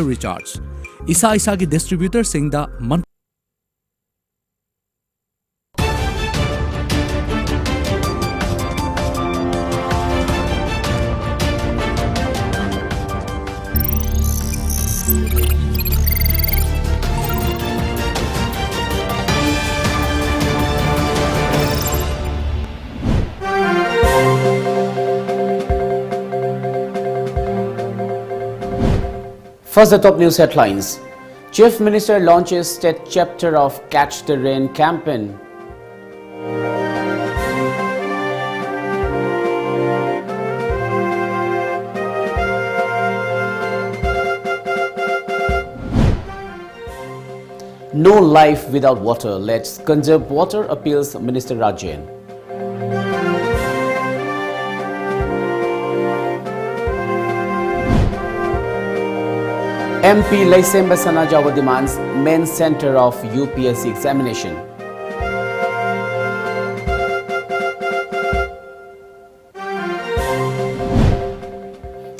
recharge. Isa-isagi distributor singda man First, the top news headlines. Chief Minister launches state chapter of Catch the Rain campaign. No life without water. Let's conserve water, appeals Minister Rajan. MP Laisemba Sanajawa demands main center of UPSC examination.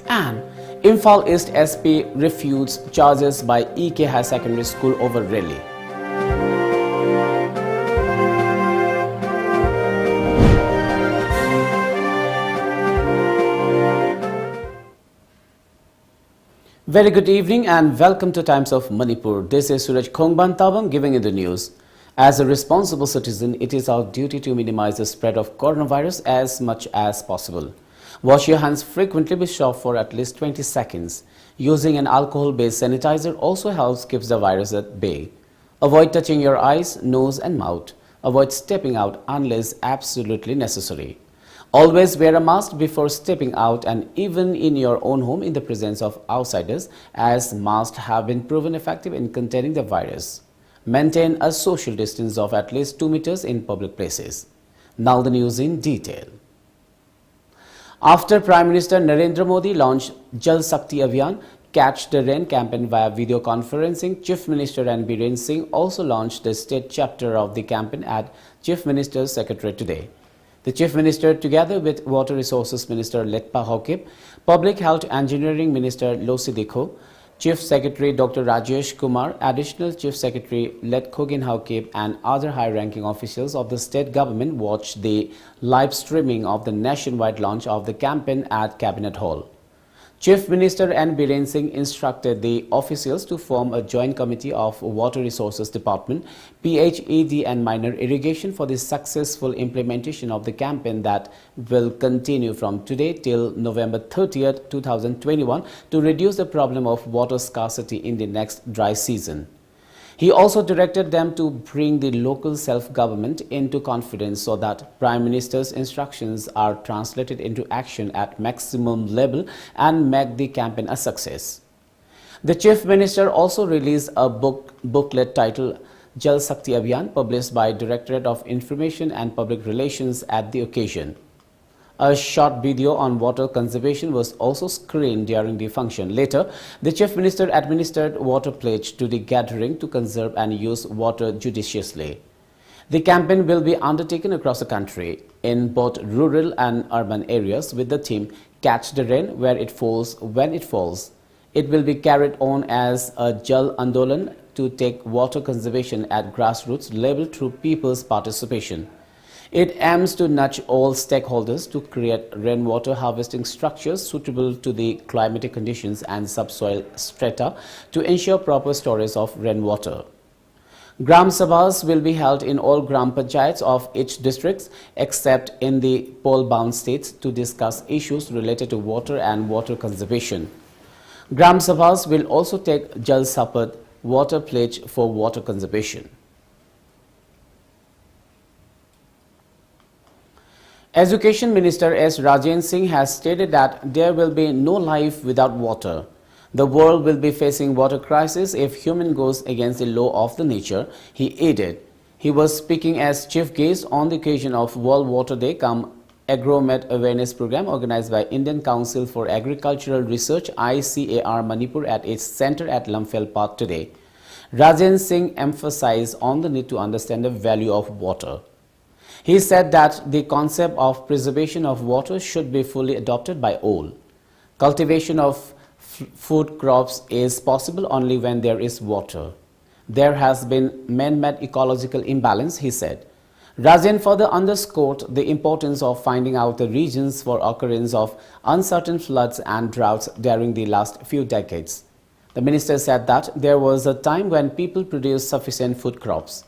And Imphal East SP refutes charges by EK High Secondary School over rally. Very good evening and welcome to Times of Manipur. This is Suraj Khongban giving you the news. As a responsible citizen, it is our duty to minimize the spread of coronavirus as much as possible. Wash your hands frequently with soap for at least 20 seconds. Using an alcohol-based sanitizer also helps keep the virus at bay. Avoid touching your eyes, nose and mouth. Avoid stepping out unless absolutely necessary. Always wear a mask before stepping out and even in your own home in the presence of outsiders, as masks have been proven effective in containing the virus. Maintain a social distance of at least 2 meters in public places. Now the news in detail. After Prime Minister Narendra Modi launched Jal Shakti Abhiyan Catch the Rain campaign via video conferencing, Chief Minister N. Biren Singh also launched the state chapter of the campaign at Chief Minister's Secretariat today. The Chief Minister, together with Water Resources Minister Letpa Haokip, Public Health Engineering Minister Losi Dikho, Chief Secretary Dr. Rajesh Kumar, Additional Chief Secretary Letkogin Haokip and other high-ranking officials of the state government watched the live streaming of the nationwide launch of the campaign at Cabinet Hall. Chief Minister N. Biren Singh instructed the officials to form a joint committee of Water Resources Department, PHED and Minor Irrigation for the successful implementation of the campaign that will continue from today till November 30th, 2021 to reduce the problem of water scarcity in the next dry season. He also directed them to bring the local self-government into confidence so that Prime Minister's instructions are translated into action at maximum level and make the campaign a success. The Chief Minister also released a booklet titled Jal Shakti Abhiyan, published by Directorate of Information and Public Relations at the occasion. A short video on water conservation was also screened during the function. Later, the Chief Minister administered water pledge to the gathering to conserve and use water judiciously. The campaign will be undertaken across the country in both rural and urban areas with the theme Catch the Rain where it falls when it falls. It will be carried on as a Jal Andolan to take water conservation at grassroots level through people's participation. It aims to nudge all stakeholders to create rainwater harvesting structures suitable to the climatic conditions and subsoil strata to ensure proper storage of rainwater. Gram Sabhas will be held in all Gram Panchayats of each district except in the pole-bound states to discuss issues related to water and water conservation. Gram Sabhas will also take Jal Sapat water pledge for water conservation. Education Minister S. Rajan Singh has stated that there will be no life without water. The world will be facing water crisis if human goes against the law of the nature, he added. He was speaking as chief guest on the occasion of World Water Day cum Agromet Awareness Program organized by Indian Council for Agricultural Research ICAR Manipur at its center at Lamphel Park today. Rajan Singh emphasized on the need to understand the value of water. He said that the concept of preservation of water should be fully adopted by all. Cultivation of food crops is possible only when there is water. There has been man-made ecological imbalance, he said. Rajan further underscored the importance of finding out the reasons for occurrence of uncertain floods and droughts during the last few decades. The minister said that there was a time when people produced sufficient food crops.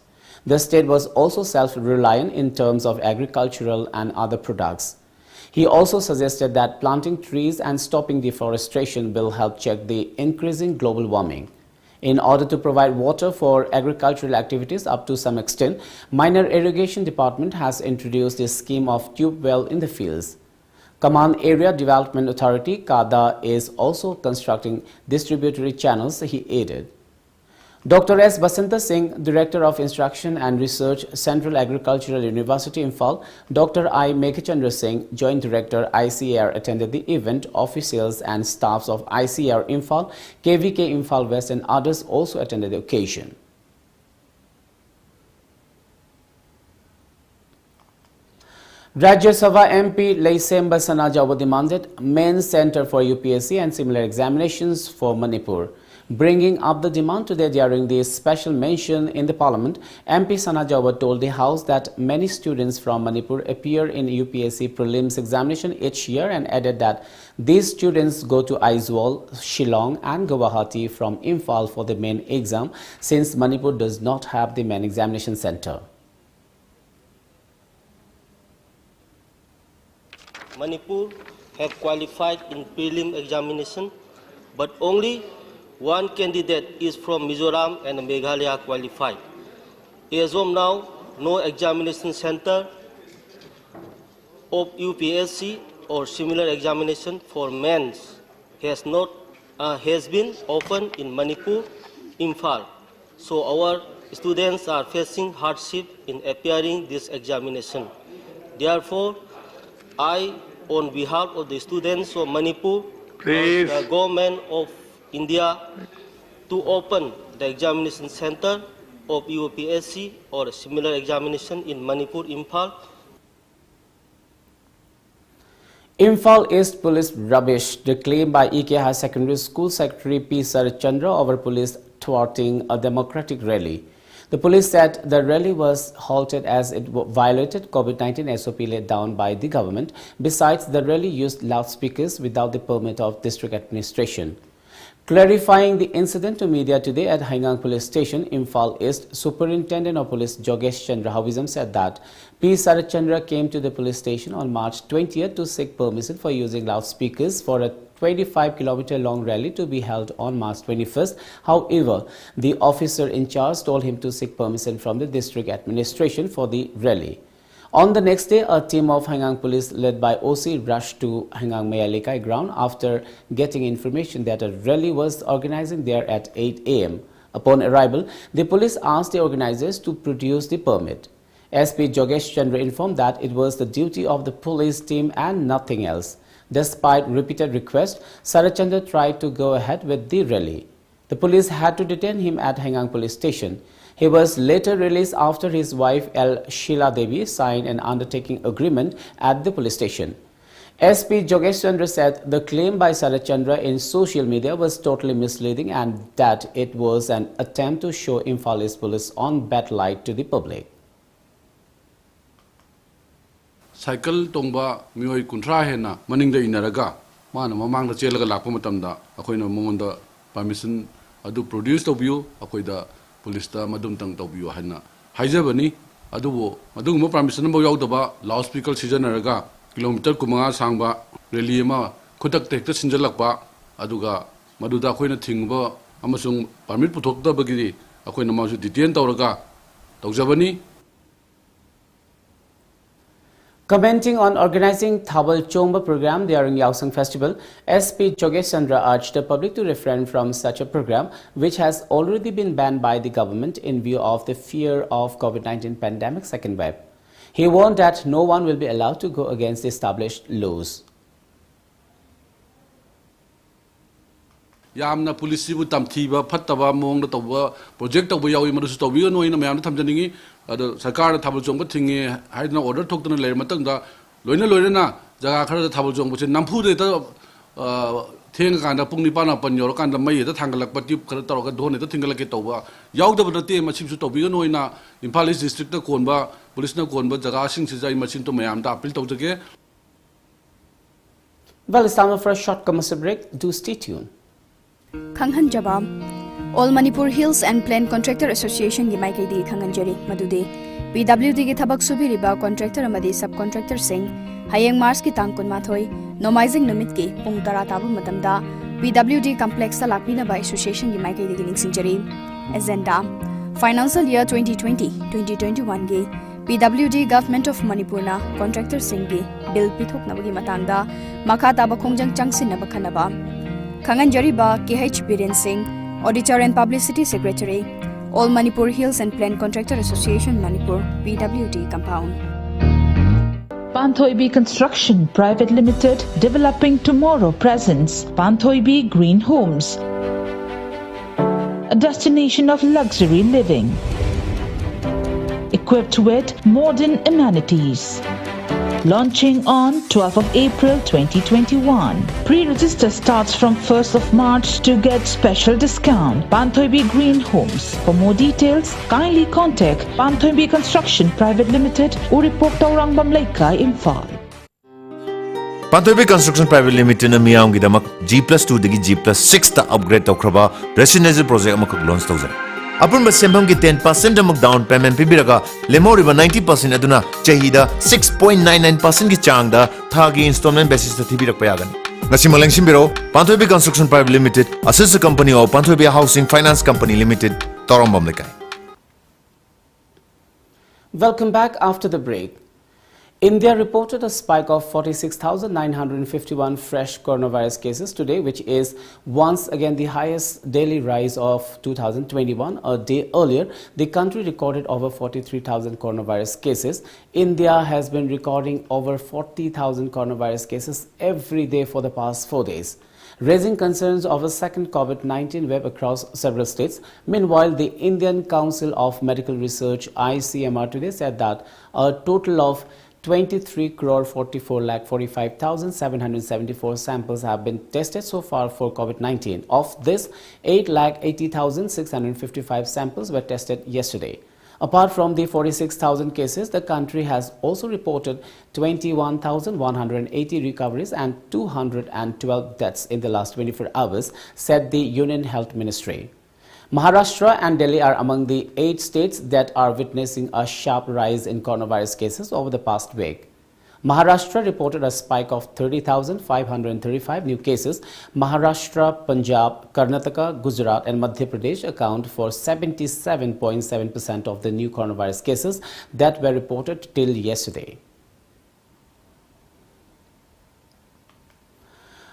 The state was also self-reliant in terms of agricultural and other products. He also suggested that planting trees and stopping deforestation will help check the increasing global warming. In order to provide water for agricultural activities up to some extent, Minor Irrigation Department has introduced a scheme of tube well in the fields. Command Area Development Authority, KADA, is also constructing distributory channels, he added. Dr. S. Basanta Singh, Director of Instruction and Research, Central Agricultural University, Imphal, Dr. I. Meghachandra Singh, Joint Director, ICAR, attended the event. Officials and staffs of ICAR Imphal, KVK Imphal West and others also attended the occasion. Rajya Sabha MP Leisemba Sanajawa demanded main center for UPSC and similar examinations for Manipur. Bringing up the demand today during the special mention in the parliament, MP Sanajawa told the House that many students from Manipur appear in UPSC prelims examination each year and added that these students go to Aizawl, Shillong and Guwahati from Imphal for the main exam, since Manipur does not have the main examination center. Manipur have qualified in prelim examination, but only one candidate is from Mizoram and Meghalaya qualified. As of now, no examination center of UPSC or similar examination for men has been opened in Manipur, Imphal. So our students are facing hardship in appearing this examination. Therefore, I, on behalf of the students of Manipur, the government of India, to open the examination center of UPSC or similar examination in Manipur, Imphal. Imphal East Police rubbish the claim by EK High Secondary School Secretary P. Saraj Chandra over police thwarting a democratic rally. The police said the rally was halted as it violated COVID-19 SOP laid down by the government. Besides, the rally used loudspeakers without the permit of district administration. Clarifying the incident to media today at Haingang Police Station, Imphal East, Superintendent of Police Jogesh Chandra Havisam said that P. Saraj Chandra came to the police station on March 20th to seek permission for using loudspeakers for a 25-kilometer-long rally to be held on March 21st. However, the officer in charge told him to seek permission from the district administration for the rally. On the next day, a team of Haingang police led by OC rushed to Haingang Mayalekai ground after getting information that a rally was organizing there at 8 a.m. Upon arrival, the police asked the organizers to produce the permit. SP Jogesh Chandra informed that it was the duty of the police team and nothing else. Despite repeated requests, Saraj Chandra tried to go ahead with the rally. The police had to detain him at Haingang Police Station. He was later released after his wife L. Sheila Devi signed an undertaking agreement at the police station. SP Jogesh Chandra said the claim by Saraj Chandra in social media was totally misleading and that it was an attempt to show Imphal East Police on bad light to the public. Cycle tongba mioi kuntra hena maning da inaraga mana mamang da chelaga lakpa matamda akoina mongonda permission adu produce to view akoida police da madum tang to view hana haijabani adubo madum permission ba yaudaba loudspeaker sijanaraga kilometer kumanga sangba rally ma khutak tekta sinjalakpa aduga maduda akoina thingba amasung permit puthokta bagiri akoina masu detain tawraga tawjabani. Commenting on organizing Thabal Chomba program during Yausang Festival, SP Jogesh Chandra urged the public to refrain from such a program, which has already been banned by the government in view of the fear of COVID-19 pandemic second wave. He warned that no one will be allowed to go against the established laws. Yamna police bu TOMTV phattaba mong da tawba project tawba yawi marusu tawbi no ina mayam thamjaningi ado sarkar thabal chongba thingi haidna order thoktana leir matang da loina na jaga khara thabal chongba che nampu de ta theng kan da pung ni pa na pan yor kan da mai da thangalak pa tip khara tor ga dhone da thingalak ke toba yaw da ba te machim su tobi no ina Imphal East district da kon ba police na kon ba jaga sing si jai machim to mayam da appeal to jage. Well, it's time for a short commercial break. Do stay tuned. Khanghan Jabam, All Manipur Hills and Plain Contractor Association gi mai kai di Khanghan Jari Madude, PWD gi thabak subiriba contractor amadi subcontractor sing hayeng Mars ki tang kun mathoi nomaizing numit ki pung tara tabu matamda PWD complex ta lakpina ba association gi mai kai di ningsing jari. Agenda Financial Year 2020-2021 gi PWD Government of Manipur na contractor sing gi bill pithok nabagi matangda makha taba khongjang changsin na bakhanaba Khanghan Jariba KH Biren Singh, Auditor and Publicity Secretary, All Manipur Hills and Plain Contractor Association Manipur, PWD Compound. Panthoibi Construction Private Limited, developing tomorrow presents Panthoibi Green Homes, a destination of luxury living, equipped with modern amenities. Launching on 12th of April 2021. Pre-register starts from 1st of March to get special discount. Panthoibi Green Homes. For more details, kindly contact Panthoibi Construction Private Limited, Uripok Taurang Bamlaika, Imphal. Panthoibi Construction Private Limited na miyam gidamak G+2 dagi G+6 ta upgrade tawkraba residential project amakak launch tawzar. Upon the same 10% of down payment pibiraga, lemoriba 90% aduna chahida 6.99% ki changda thagi installment basis ta thibirak payagan. Nasimalang simbiro, Panthoibi Construction Private Limited, a sister company of Panthoibi Housing Finance Company Limited, Torambam Lekai. Welcome back after the break. India reported a spike of 46,951 fresh coronavirus cases today, which is once again the highest daily rise of 2021. A day earlier, the country recorded over 43,000 coronavirus cases. India has been recording over 40,000 coronavirus cases every day for the past 4 days, raising concerns of a second COVID-19 wave across several states. Meanwhile, the Indian Council of Medical Research, ICMR, today said that a total of 23,44,45,774 samples have been tested so far for COVID-19. Of this, 8,80,655 samples were tested yesterday. Apart from the 46,000 cases, the country has also reported 21,180 recoveries and 212 deaths in the last 24 hours, said the Union Health Ministry. Maharashtra and Delhi are among the 8 states that are witnessing a sharp rise in coronavirus cases over the past week. Maharashtra reported a spike of 30,535 new cases. Maharashtra, Punjab, Karnataka, Gujarat and Madhya Pradesh account for 77.7% of the new coronavirus cases that were reported till yesterday.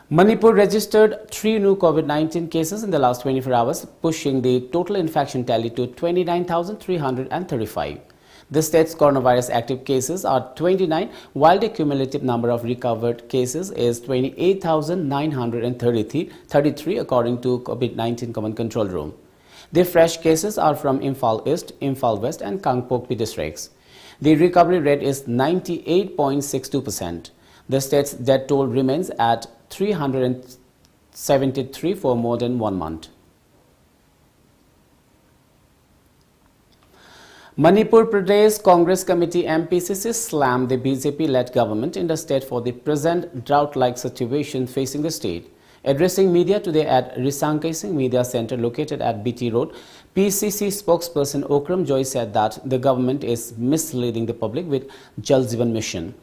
Manipur registered 3 new COVID-19 cases in the last 24 hours, pushing the total infection tally to 29,335. The state's coronavirus active cases are 29, while the cumulative number of recovered cases is 28,933 according to COVID-19 Command Control Room. The fresh cases are from Imphal East, Imphal West and Kangpokpi districts. The recovery rate is 98.62%. The state's death toll remains at 373 for more than 1 month. Manipur Pradesh Congress Committee MPCC slammed the BJP-led government in the state for the present drought-like situation facing the state. Addressing media today at Risankai Singh Media Center located at BT Road, PCC spokesperson Okram Joy said that the government is misleading the public with Jal Jeevan Mission.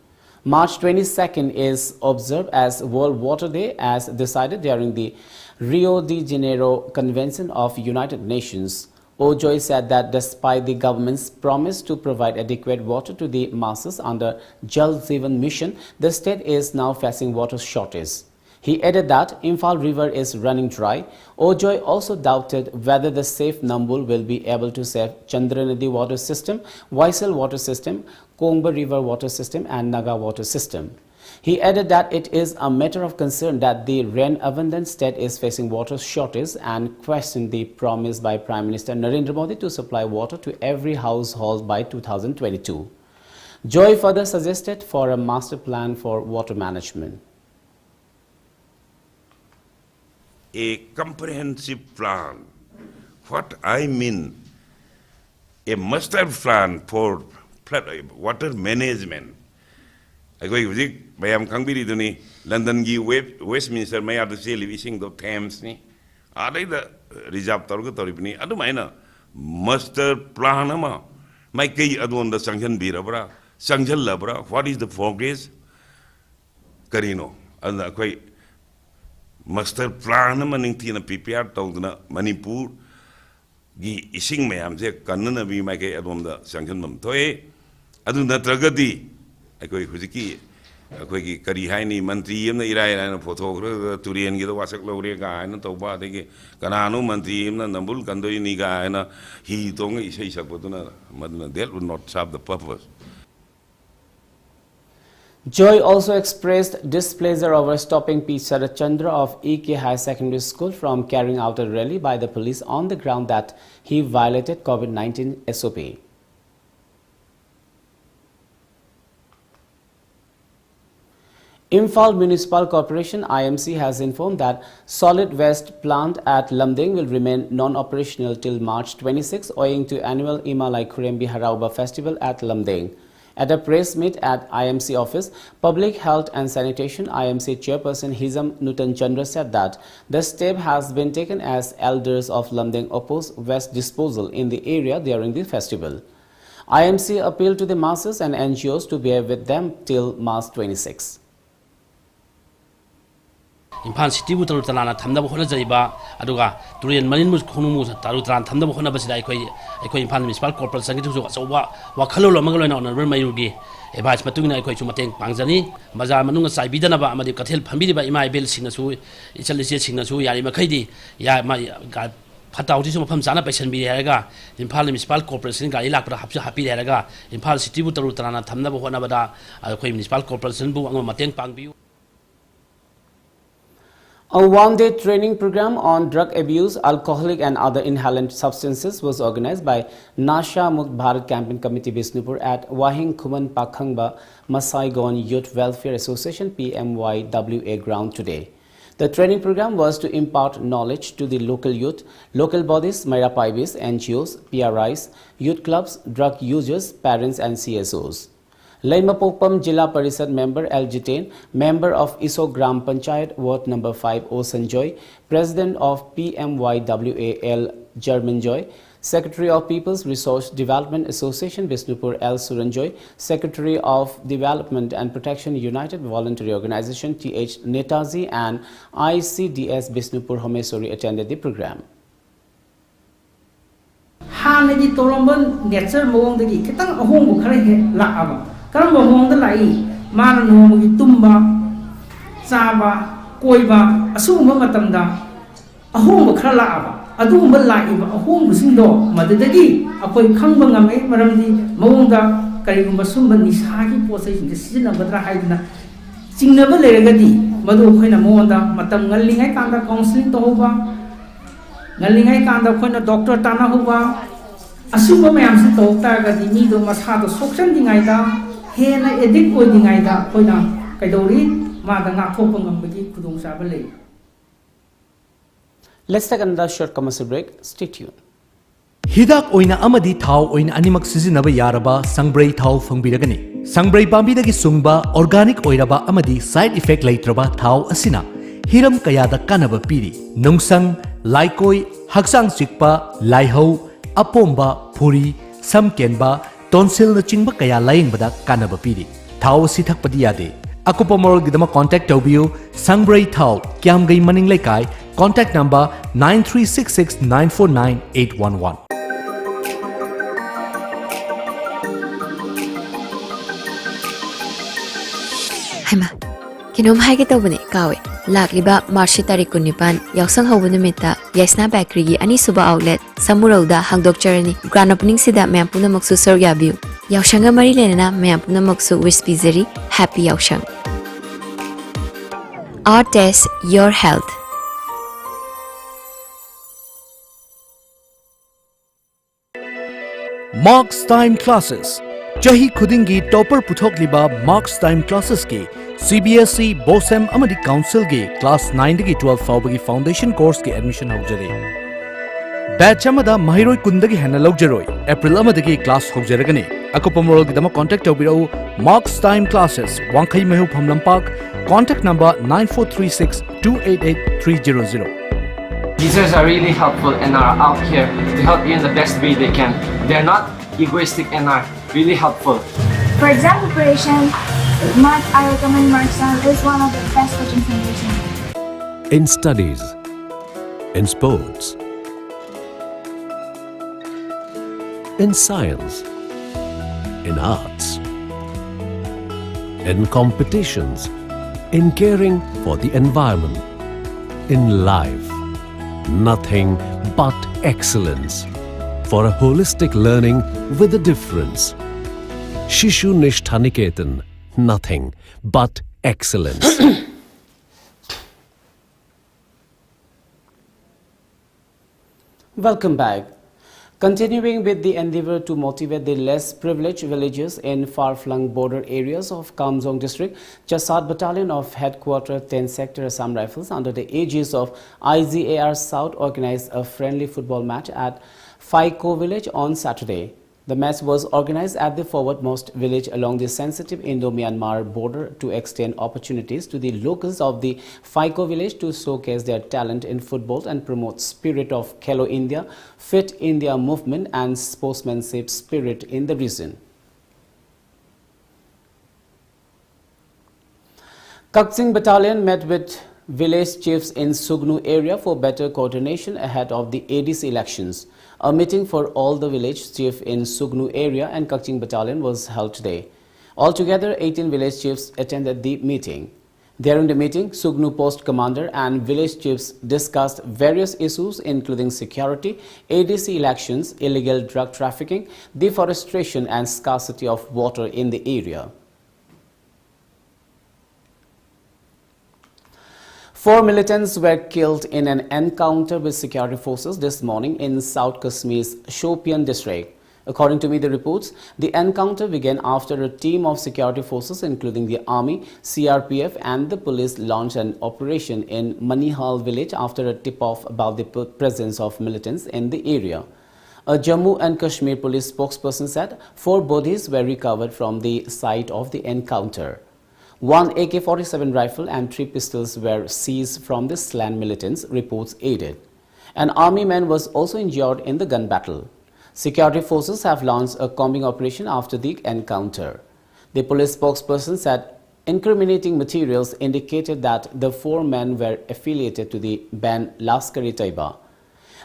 March 22nd is observed as World Water Day as decided during the Rio de Janeiro Convention of United Nations. Ojoy said that despite the government's promise to provide adequate water to the masses under Jal Jeevan Mission, the state is now facing water shortage. He added that Imphal River is running dry. Ojoy also doubted whether the safe Nambul will be able to save Chandranadi water system, Vaisal water system, Kongba River water system and Naga water system. He added that it is a matter of concern that the rain-abundant state is facing water shortage and questioned the promise by Prime Minister Narendra Modi to supply water to every household by 2022. Joy further suggested for a master plan for water management. a comprehensive plan. What I mean, a master plan for water management. I go with Mayam Kangbiri Duni, London Westminster Mayor to say living the Thames ni. Are they the reserve Torgotoripni? Adumina master plan. My key adon the sanction birabra, sanction labra, what is the progress? Carino, and the quite master plan maning tina PPR told Manipur. Gi ising mayam se kanna bi mai ke adom da sanction mam toy adu na tragadi akoi khuziki akoi gi kari haini mantri am na irai na photo turian gi da wasak lore ga na to ba de gi kananu mantri am na nambul kandoi ni ga na hi tong isai sakbotuna maduna that would not serve the purpose. Joy also expressed displeasure over stopping P. Sarat Chandra of EK High Secondary School from carrying out a rally by the police on the ground that he violated COVID-19 SOP. Imphal Municipal Corporation IMC has informed that solid waste plant at Lamding will remain non-operational till March 26 owing to annual Imalai Kurembi Harauba festival at Lamding. At a press meet at IMC office, Public Health and Sanitation IMC Chairperson Hizam Nutan Chandra said that the step has been taken as elders of Lamding oppose waste disposal in the area during the festival. IMC appealed to the masses and NGOs to bear with them till March 26. Imphal City bu taru talana thamda bu khona jaiba aduga turian manin mu khonu mu taru tran thamda bu khona basida ekoi Imphal Municipal Corporation gi ju asoba wa khalolo magalona onar mayugi ebaj matungina ekoi chu mateng pangjani bazar manunga sai bidana ba amadi kathel phambi ba imai bel singna su ichalisie singna su yari makhaidi ya ma phatau ti su mafam sana paisan bi heraga Imphal Municipal Corporation gari lakra hapsa happy heraga Imphal City bu taru talana thamda bu khona bada ekoi Municipal Corporation bu angma mateng pangbi. A one-day training program on drug abuse, alcoholic and other inhalant substances was organized by Nasha Mukt Bharat Campaign Committee Bisnupur at Wahing Kuman Pakhangba Masaigon Youth Welfare Association PMYWA ground today. The training program was to impart knowledge to the local youth, local bodies, Maira Paibis, NGOs, PRIs, youth clubs, drug users, parents and CSOs. Laimapokpam Jilla Parisad member L. Jitain, member of ISO Gram Panchayat Ward number 5 O. Sanjoy, president of PMYWA L. Jarmanjoy, secretary of People's Resource Development Association Bisnupur L. Suranjoy, secretary of Development and Protection United Voluntary Organization TH Netaji and ICDS Bisnupur Homesori attended the program. Hanagi Tolomban nature mawangdagi kitang ahong khare laaba karam mawangda lai mana nomugi tumba saba koiba asuma matamda ahong khara laaba aduma laiba ahong busindo madadagi akoi khangba ngame maramdi mawangda karigumba sumba nisagi posai singa sina badra haidna singnaba leragadi madu khoina mawanda matam ngallingai kanda counseling to hoba ngallingai kanda khoina doctor tana hoba asuma mayam se to ta ga di ni do masa do sokchan dingai da hena edit oi dingai da khoina kaidori ma da nga thopang ngam gi khudong sa ba le. Let's take another short commercial break. Stay tuned. Hidak oina amadi thau oina animak sizinaba yaraba sangbrai thau fangbiragani. Sangbrai pambidagi sungba organic oiraba amadi side effect leitraba thau asina hiram kayada kanaba piri. Nungsang, laikoi, haksang chikpa, laihau, apomba, puri, samkenba, tonsil na chingba kaya layingbada kanaba piri. Thau si thakpadi yade. Akupa moral gidama contact tobiu Sangbrai thau kyam gai maning laikai. Contact number 9366949811. Haima, kinom hai ke tawbane kawe. Lakliba March tarik 19 yausang hawba numita Yaisna Bakery gi ani suba outlet Samurauda hangdok charani grand opening sida mayam punamaksu sorgabiu. Yausanga mari lenana mayam punamaksu wish pizzery happy yausang. Our test your health. Marks time classes. Chahi khudingi topper puthokliba marks time classes ki CBSE, BOSEM amadi council ki class 9 dagi 12 fawbagi foundation course ki admission hawjare. Batch amada mahiroi kundagi henna lawjaroi April amadagi class hawjaragani. Akupamorol gidama contact tawbirau marks time classes Wangkai Mehu Phamlampak contact number 9436288300. Teachers are really helpful and are out here to help you in the best way they can. They are not egoistic and are really helpful. For exam preparation, I recommend Markstime is one of the best coaching centers. In studies, in sports, in science, in arts, in competitions, in caring for the environment, in life. Nothing but excellence for a holistic learning with a difference. Shishu Nishthaniketan, nothing but excellence. Welcome back. Continuing with the endeavor to motivate the less privileged villagers in far-flung border areas of Kamjong district, Chasad Battalion of Headquarter 10 Sector Assam Rifles under the aegis of IGAR South organized a friendly football match at Faiko village on Saturday. The match was organized at the forwardmost village along the sensitive Indo-Myanmar border to extend opportunities to the locals of the Faiko village to showcase their talent in football and promote spirit of Khelo India, Fit India movement and sportsmanship spirit in the region. Kakching Battalion met with village chiefs in Sugnu area for better coordination ahead of the ADC elections. A meeting for all the village chiefs in Sugnu area and Kakching Battalion was held today. Altogether, 18 village chiefs attended the meeting. During the meeting, Sugnu Post Commander and village chiefs discussed various issues including security, ADC elections, illegal drug trafficking, deforestation and scarcity of water in the area. 4 militants were killed in an encounter with security forces this morning in South Kashmir's Shopian district. According to media reports, the encounter began after a team of security forces including the army, CRPF and the police launched an operation in Manihal village after a tip-off about the presence of militants in the area. A Jammu and Kashmir police spokesperson said 4 bodies were recovered from the site of the encounter. 1 AK-47 rifle and 3 pistols were seized from the slain militants, reports aided. An army man was also injured in the gun battle. Security forces have launched a combing operation after the encounter. The police spokesperson said incriminating materials indicated that the 4 men were affiliated to the band Lashkar-e-Taiba.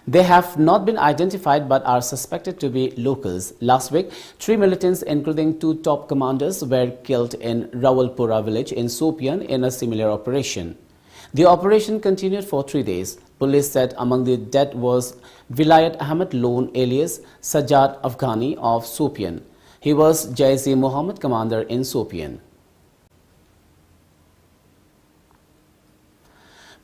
They have not been identified but are suspected to be locals. Last week, 3 militants including 2 top commanders were killed in Rawalpura village in Sopian in a similar operation. The operation continued for 3 days. Police said among the dead was Vilayat Ahmed Lone alias Sajjad Afghani of Sopian. He was Jaish-e-Mohammed commander in Sopian.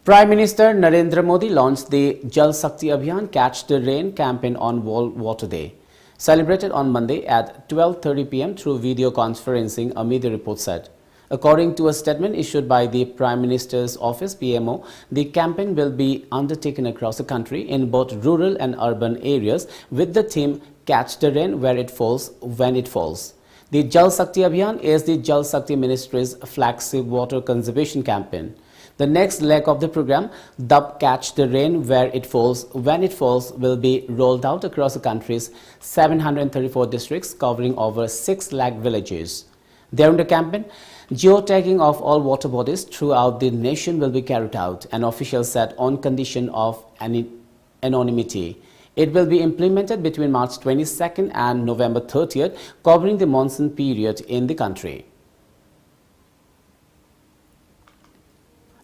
Prime Minister Narendra Modi launched the Jal Shakti Abhiyan Catch the Rain campaign on World Water Day, celebrated on Monday at 12:30 p.m. through video conferencing, a media report said. According to a statement issued by the Prime Minister's office (PMO), the campaign will be undertaken across the country in both rural and urban areas with the theme Catch the Rain where it falls, when it falls. The Jal Shakti Abhiyan is the Jal Shakti Ministry's flagship water conservation campaign. The next leg of the program, dubbed Catch the Rain Where It Falls, When It Falls, will be rolled out across the country's 734 districts covering over 6 lakh villages. During the campaign, geotagging of all water bodies throughout the nation will be carried out, an official said, on condition of anonymity. It will be implemented between March 22nd and November 30th, covering the monsoon period in the country.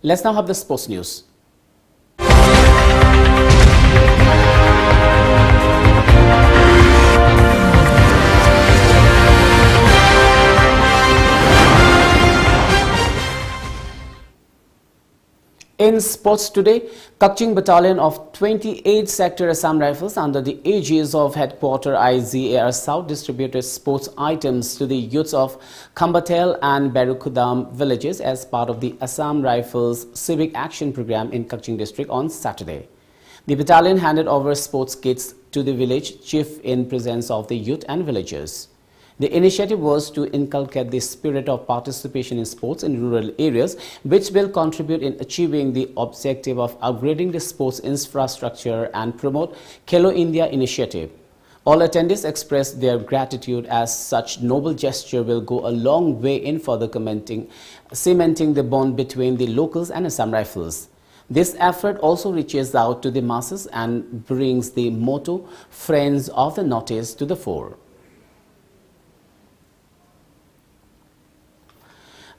Let's now have the sports news. In sports today, Kaching Battalion of 28 Sector Assam Rifles under the aegis of Headquarter IZAR South distributed sports items to the youths of Khambatel and Berukudam villages as part of the Assam Rifles Civic Action Program in Kaching district on Saturday. The battalion handed over sports kits to the village chief in presence of the youth and villagers. The initiative was to inculcate the spirit of participation in sports in rural areas, which will contribute in achieving the objective of upgrading the sports infrastructure and promote Khelo India initiative. All attendees expressed their gratitude as such noble gesture will go a long way in further cementing the bond between the locals and Assam Rifles. This effort also reaches out to the masses and brings the motto, Friends of the Northeast, to the fore.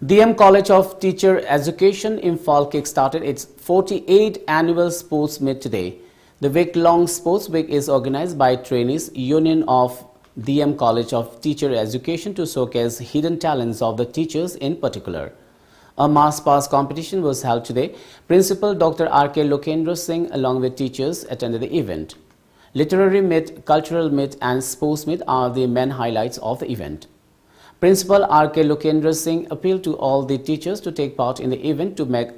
DM College of Teacher Education Imphal kick-started its 48th annual sports meet today. The week-long sports week is organized by Trainees Union of DM College of Teacher Education to showcase hidden talents of the teachers in particular. A mass pass competition was held today. Principal Dr. R.K. Lokendra Singh along with teachers attended the event. Literary meet, cultural meet and sports meet are the main highlights of the event. Principal R.K. Lokendra Singh appealed to all the teachers to take part in the event to make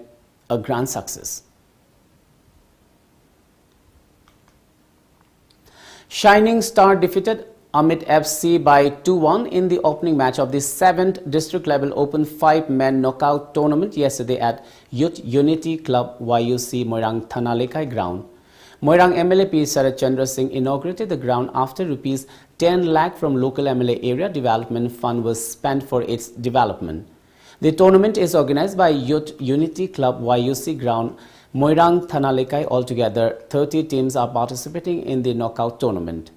a grand success. Shining Star defeated Amit FC by 2-1 in the opening match of the 7th District Level Open 5-man knockout tournament yesterday at Youth Unity Club YUC Moirang Thanalekai ground. Moirang MLA P. Sarat Chandra Singh inaugurated the ground after Rs 10 lakh from local MLA area development fund was spent for its development. The tournament is organized by Youth Unity Club YUC ground Moirang Thanalekai. Altogether, 30 teams are participating in the knockout tournament.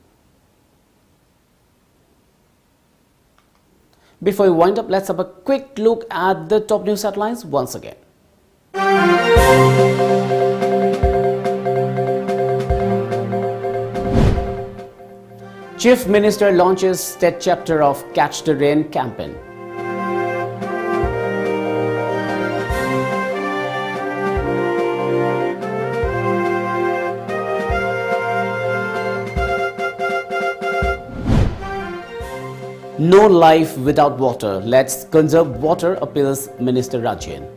Before we wind up, let's have a quick look at the top news headlines once again. Chief Minister launches state chapter of Catch the Rain campaign. No life without water. Let's conserve water, appeals Minister Rajan.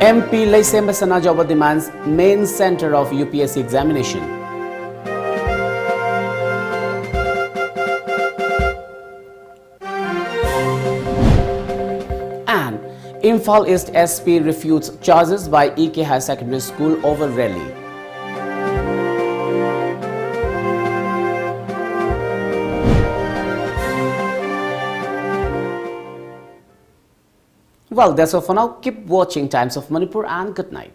MP Laisemba Sanajawa demands main center of UPSC examination. And Imphal East SP refutes charges by EK High Secondary School over rally. Well, that's all for now. Keep watching Times of Manipur and good night.